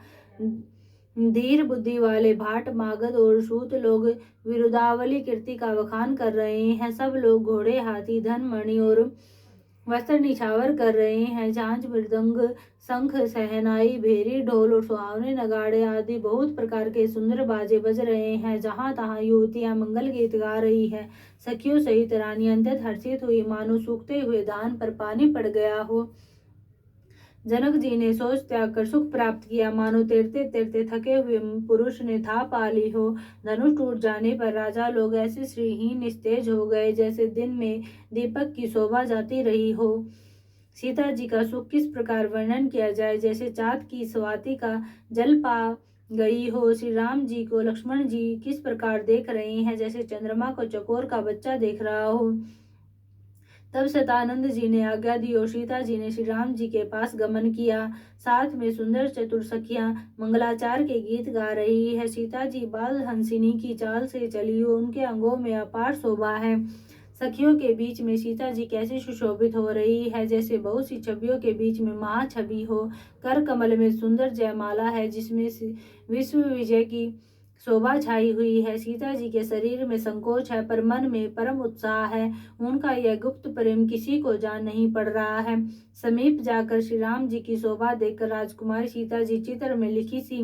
धीर बुद्धि वाले भाट, मागध और सूत लोग विरुदावली कीर्ति का बखान कर रहे हैं। सब लोग घोड़े, हाथी, धन, मणि और वस्त्र निछावर कर रहे हैं। झांझ, मृदंग, शंख, सहनाई, भेरी, ढोल और सुहावने नगाड़े आदि बहुत प्रकार के सुंदर बाजे बज रहे हैं। जहां तहां युवतियां मंगल गीत गा रही है। सखियों सहित रानी अत्यंत हर्षित हुई, मानो सूखते हुए धान पर पानी पड़ गया हो। जनक जी ने सोच त्याग कर सुख प्राप्त किया, मानो तैरते तैरते थके हुए पुरुष ने था पा ली हो। धनुष टूट जाने पर राजा लोग ऐसे श्रीहीन निस्तेज हो गए, जैसे दिन में दीपक की शोभा जाती रही हो। सीता जी का सुख किस प्रकार वर्णन किया जाए, जैसे चाँद की स्वाति का जल पा गई हो। श्री राम जी को लक्ष्मण जी किस प्रकार देख रहे हैं, जैसे चंद्रमा को चकोर का बच्चा देख रहा हो। तब सतानंद जी ने आज्ञा दी और सीता जी ने श्री राम जी के पास गमन किया। साथ में सुंदर चतुर सखियां मंगलाचार के गीत गा रही है। सीता जी बाल हंसिनी की चाल से चली हो, उनके अंगों में अपार शोभा है। सखियों के बीच में सीता जी कैसे सुशोभित हो रही है, जैसे बहुत सी छवियों के बीच में महाछवि हो। कर कमल में सुंदर जयमाला है, जिसमें विश्व विजय की शोभा छाई हुई है। सीता जी के शरीर में संकोच है, पर मन में परम उत्साह है। उनका यह गुप्त प्रेम किसी को जान नहीं पड़ रहा है। समीप जाकर श्री राम जी की शोभा देखकर राजकुमारी सीता जी चित्र में लिखी सी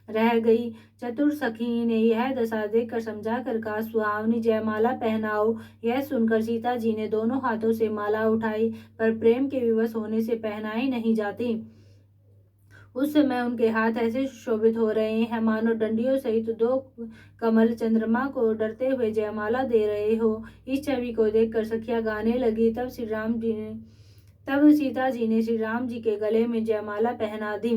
रह गई। चतुर सखी ने यह दशा देखकर समझा कर कहा, सुहावनी जयमाला पहनाओ। यह सुनकर सीता जी ने दोनों हाथों से माला उठाई, पर प्रेम के विवश होने से पहनाई नहीं जाती। उस समय उनके हाथ ऐसे सुशोभित हो रहे हैं, मानो डंडियों सहित दो कमल चंद्रमा को डरते हुए जयमाला दे रहे हो। इस छवि को देखकर सखियां गाने लगी। तब सीता जी ने श्री राम जी के गले में जयमाला पहना दी।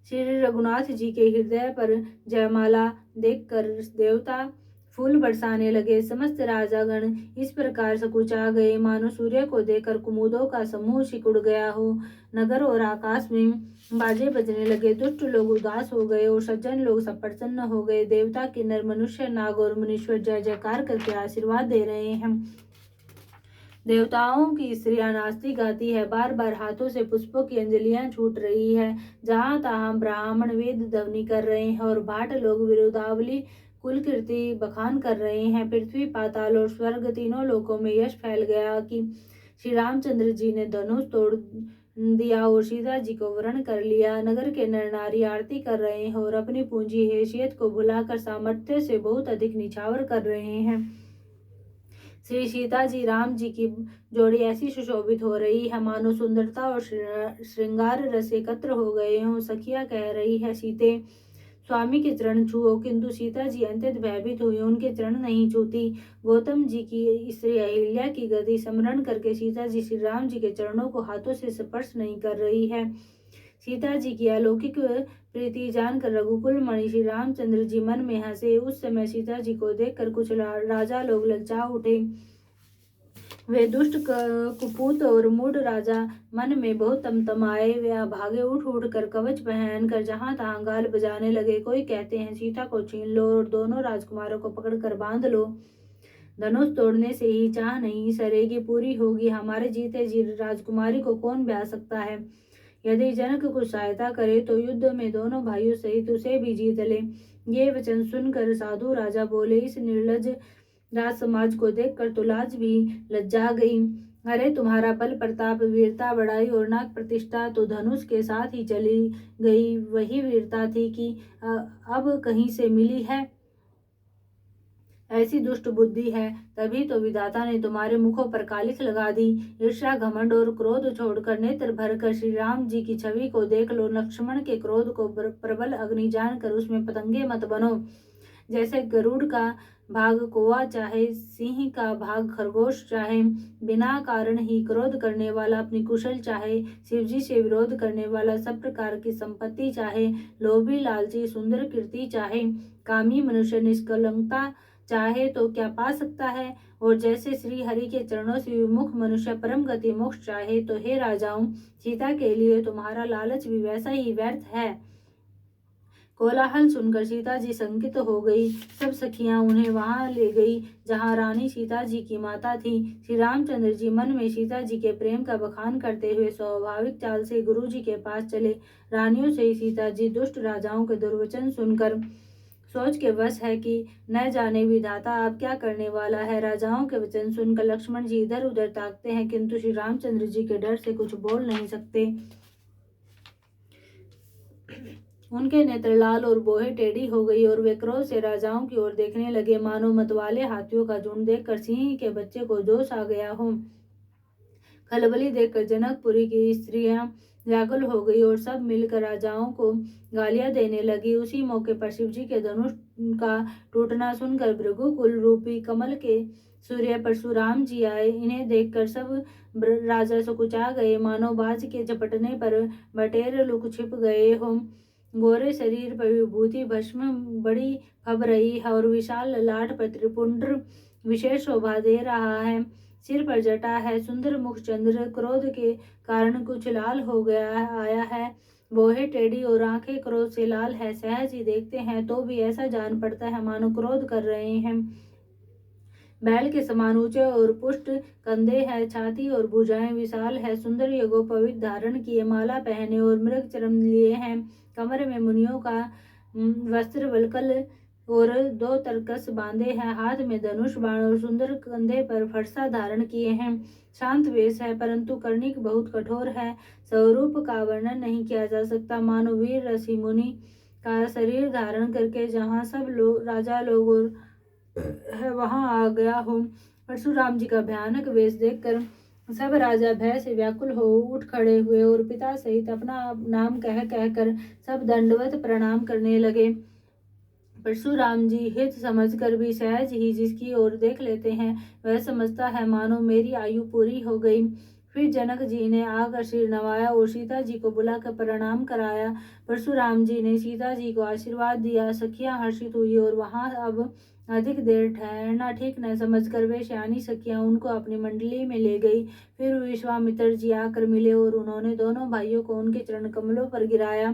श्री रघुनाथ जी के हृदय पर जयमाला देखकर देवता फूल बरसाने लगे। समस्त राजागण इस प्रकार सकुचा गए, मानो सूर्य को देखकर कुमुदों का समूह सिकुड़ गया हो। नगर और आकाश में बाजे बजने लगे। दुष्ट लोग उदास हो गए और सज्जन लोग सब प्रसन्न हो गए। देवता, किन्नर, मनुष्य, नाग और मुनीश्वर जय जयकार करके आशीर्वाद दे रहे हैं। देवताओं की स्त्रियां नाचती गाती है, बार बार हाथों से पुष्पों की अंजलियां छूट रही है। जहां तहां ब्राह्मण वेद ध्वनि कर रहे हैं और भाट लोग विरुदावली कुल कीर्ति बखान कर रहे हैं। पृथ्वी, पाताल और स्वर्ग तीनों लोकों में यश फैल गया कि श्री रामचंद्र जी ने धनुष तोड़ दिया और सीता जी को वरण कर लिया। नगर के नर नारी आरती कर रहे हैं और अपनी पूंजी हैसियत को भुलाकर सामर्थ्य से बहुत अधिक निछावर कर रहे हैं। श्री सीता जी राम जी की जोड़ी ऐसी सुशोभित हो रही है, मानो सुंदरता और श्रृंगार रस एकत्र हो गए हों। सखियां कह रही है, सीते स्वामी के चरण छुओ। किंतु सीता जी अत्यंत भयभीत हुई, उनके चरण नहीं छूती। गौतम जी की स्त्री अहिल्या की गति स्मरण करके सीता जी श्री राम जी के चरणों को हाथों से स्पर्श नहीं कर रही है। सीता जी की अलौकिक प्रीति जानकर रघुकुल मणि श्री रामचंद्र जी मन में हंसे। उस समय सीता जी को देखकर कुछ राजा लोग ललचा उठे। वे दुष्ट कुपूत और मूढ़ राजा मन में बहुत तमतमाए। वे भागे उठ उठ कर कवच पहनकर जहां तहां गाल बजाने लगे। कोई कहते हैं सीता को छीन लो और दोनों राजकुमारों को पकड़कर बांध लो। धनुष तोड़ने से ही चाह नहीं सरेगी पूरी होगी। हमारे जीते जी राजकुमारी को कौन ब्याह सकता है। यदि जनक कुछ सहायता करे तो युद्ध में दोनों भाइयों सहित उसे भी जीत ले। ये वचन सुनकर साधु राजा बोले, इस निर्लज राज समाज को देखकर तो लाज भी लज्जा गई। अरे तुम्हारा बल प्रताप वीरता बड़ाई और नाक प्रतिष्ठा तो धनुष के साथ ही चली गई। वही वीरता थी कि अब कहीं से मिली है। ऐसी दुष्ट बुद्धि है, तभी तो विधाता ने तुम्हारे मुखों पर कालिख लगा दी। ईर्ष्या घमंड और क्रोध छोड़कर नेत्र भरकर श्री राम जी की छवि को देख लो। लक्ष्मण के क्रोध को प्रबल अग्नि जानकर उसमें पतंगे मत बनो। जैसे गरुड़ का भाग कौवा चाहे, सिंह का भाग खरगोश चाहे, बिना कारण ही क्रोध करने वाला अपनी कुशल चाहे, शिवजी से विरोध करने वाला सब प्रकार की संपत्ति चाहे, लोभी लालची सुंदर कीर्ति चाहे, कामी मनुष्य निष्कलंकता चाहे तो क्या पा सकता है। और जैसे श्री हरि के चरणों से विमुख मनुष्य परम गति मोक्ष चाहे, तो हे राजाओं, सीता के लिए तुम्हारा लालच भी वैसा ही व्यर्थ है। कोलाहल सुनकर सीता जी शंकित हो गई। सब सखियां उन्हें वहां ले गई जहां रानी सीता जी की माता थी। श्री रामचंद्र जी मन में सीता जी के प्रेम का बखान करते हुए स्वाभाविक चाल से गुरु जी के पास चले। रानियों से सीता जी दुष्ट राजाओं के दुर्वचन सुनकर सोच के वश है कि न जाने विधाता अब क्या करने वाला है। राजाओं के वचन सुनकर लक्ष्मण जी इधर उधर ताकते हैं, किंतु श्री रामचंद्र जी के डर से कुछ बोल नहीं सकते। उनके नेत्र लाल और बोहे टेढ़ी हो गई और वे क्रोध से राजाओं की ओर देखने लगे, मानो मतवाले हाथियों का झुंड देखकर सिंह के बच्चे को जोश आ गया हो। खलबली देखकर जनकपुरी की स्त्रियां व्याकुल हो गई और सब मिलकर राजाओं को गालियां देने लगी। उसी मौके पर शिवजी के धनुष का टूटना सुनकर भृगुकुल रूपी कमल के सूर्य परशुराम जी आए। इन्हें देखकर सब राजा सकुचा गए, मानो बाज के झपटने पर बटेर लुक छिप गए हों। गोरे शरीर पर विभूति भस्म बड़ी फब रही है और विशाल ललाट पर त्रिपुंड्र विशेष शोभा दे रहा है। सिर पर जटा है, सुंदर मुख चंद्र क्रोध के कारण कुछ लाल हो गया आया है। बोहे टेढ़ी और आंखें क्रोध से लाल है। सहज ही देखते हैं तो भी ऐसा जान पड़ता है मानो क्रोध कर रहे हैं। बैल के समान ऊंचे और पुष्ट कंधे हैं, छाती और भुजाएं विशाल है। सुंदर यज्ञोपवीत धारण किए, माला पहने और मृग चरम लिए हैं। कमर में मुनियों का वस्त्र वलकल और 2 तरकस बांधे हैं। हाथ में धनुष बाण और सुंदर कंधे पर फरसा धारण किए हैं। शांत वेश है, परंतु कर्णिक बहुत कठोर है। स्वरूप का वर्णन नहीं किया जा सकता, मानो वीर ऋषि मुनि का शरीर धारण करके जहाँ सब लोग राजा लोग और है वहां आ गया हो। परशुराम जी का भयानक वेश देखकर सब राजा भय से व्याकुल हो उठ खड़े हुए और पिता सहित अपना नाम कह कहकर सब दंडवत प्रणाम करने लगे। परशुराम जी हित समझकर भी सहज ही जिसकी ओर देख लेते हैं वह समझता है मानो मेरी आयु पूरी हो गई। फिर जनक जी ने आकर सिर नवाया और सीता जी को बुलाकर प्रणाम कराया। परशुराम जी ने सीता जी को आशीर्वाद दिया। सखियां हर्षित हुई और वहां अब अधिक देर ठहरना ठीक न समझकर वे सियानी सखियां उनको अपनी मंडली में ले गई। फिर विश्वामित्र जी आकर मिले और उन्होंने दोनों भाइयों को उनके चरण कमलों पर गिराया।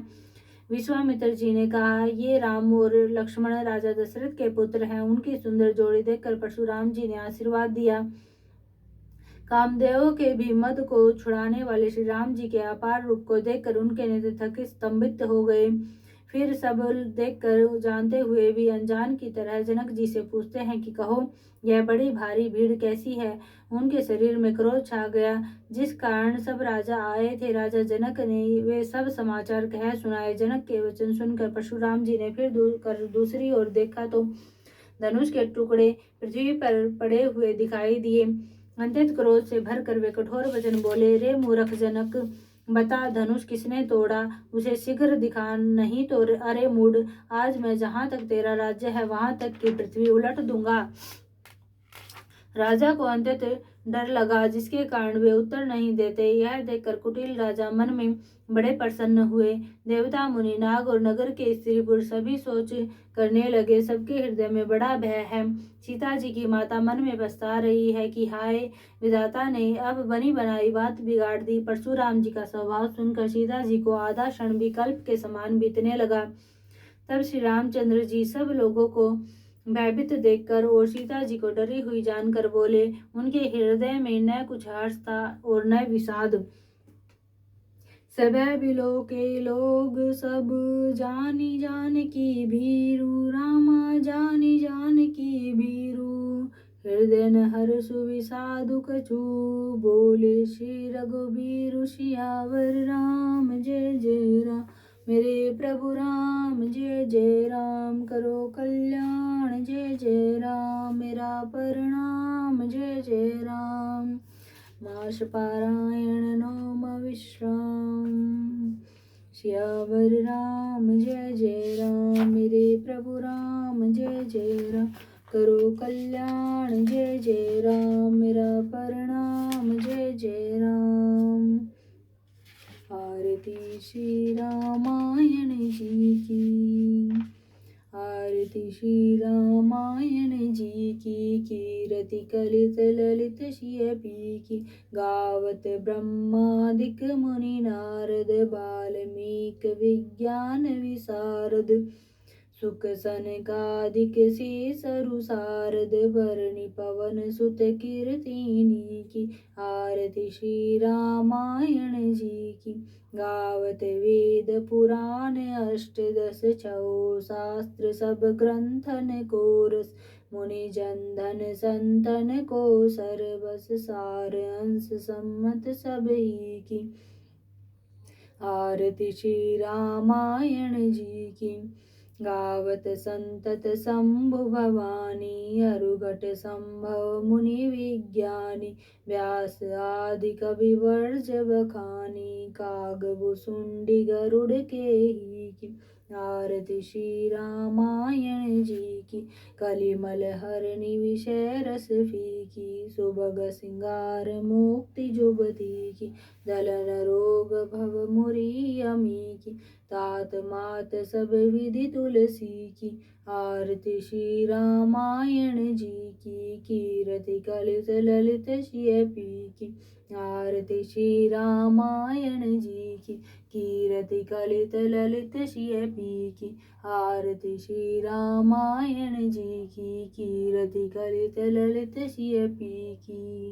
विश्वामित्र जी ने कहा, ये राम और लक्ष्मण राजा दशरथ के पुत्र हैं। उनकी सुंदर जोड़ी देखकर परशुराम जी ने आशीर्वाद दिया। कामदेव के भी मद को छुड़ाने वाले श्री राम जी के अपार रूप को देखकर उनके नेत्र थके स्तंभित हो गए। फिर सब देखकर जानते हुए भी अनजान की तरह जनक जी से पूछते हैं कि कहो, यह बड़ी भारी भीड़ कैसी है। उनके शरीर में क्रोध छा गया, जिस कारण सब राजा आए थे। राजा जनक ने वे सब समाचार कह सुनाए। जनक के वचन सुनकर परशुराम जी ने फिर दूसरी ओर देखा तो धनुष के टुकड़े पृथ्वी पर पड़े हुए दिखाई दिए। अत्यंत क्रोध से भरकर वे कठोर वचन बोले, रे मूर्ख जनक, बता धनुष किसने तोड़ा, उसे शीघ्र दिखा, नहीं तो अरे मूड, आज मैं जहां तक तेरा राज्य है वहां तक की पृथ्वी उलट दूंगा। राजा को अंततः डर लगा, जिसके कारण वे उत्तर नहीं देते। यह देखकर कुटिल राजा मन में बड़े प्रसन्न हुए। देवता, मुनि, नाग और नगर के स्त्री पुरुष सभी सोच करने लगे। सबके हृदय में बड़ा भय है। सीता जी की माता मन में पछता रही है कि हाय, विधाता ने अब बनी बनाई बात बिगाड़ दी। परशुराम जी का स्वभाव सुनकर सीता जी को आधा क्षण भी कल्प के समान बीतने लगा। तब श्री रामचंद्र जी सब लोगों को भयभीत देखकर और सीता जी को डरी हुई जानकर बोले। उनके हृदय में न कुछ हर्ष था और न विषाद। सबै बिलो के लोग सब जानी जान की भीरु, रामा जानी जान की भीरु। हृदय न हर्ष विषाद कछु, बोले श्री रघुबीर सियावर राम जय जय राम। मेरे प्रभु राम जय जय राम, करो कल्याण जय जय राम। मेरा प्रणाम जय जय राम। मास पारायण नौम विश्राम। सियावर राम जय जय राम, मेरे प्रभु राम जय जय राम। करो कल्याण जय जय राम, मेरा प्रणाम जय जय राम। आरती श्री रामायण जी की, आरती श्री रामायण जी की। कीरति कलित ललित सिय पी की, गावत ब्रह्मादिक मुनि नारद। बाल्मीक विज्ञान विशारद, सुख सनकादिक शेष सारद। बरनि पवन सुत कीर्तिनी की, आरती श्री रामायण जी की। गावत वेद पुराण अष्टदश छौ, शास्त्र सब ग्रंथन को रस। मुनि जनधन संतन को सर्वस, सार अंश सम्मत सब ही की। आरती श्री रामायण जी की। गावत संतत शंभु भवानी, अरुघट संभव मुनि विज्ञानी। व्यास आदि कवि वर्ज बखानी, कागभुसुंडी गरुड़ के ही की। आरती श्री रामायण जी की। कलिमल हरनि विषय रस फीकी, सुभग सिंगार मुक्ति जुबती की। दलन रोग भव मुरि अमी की, तात मात सब विधि तुलसी की। आरती श्री रामायण जी की। कीरति कलित ललित सिय पी की, आरती श्री रामायण जी की। कीरति कलित ललित सिय पी की, आरती श्री रामायण जी की। कीरति कलित ललित सिय पी की।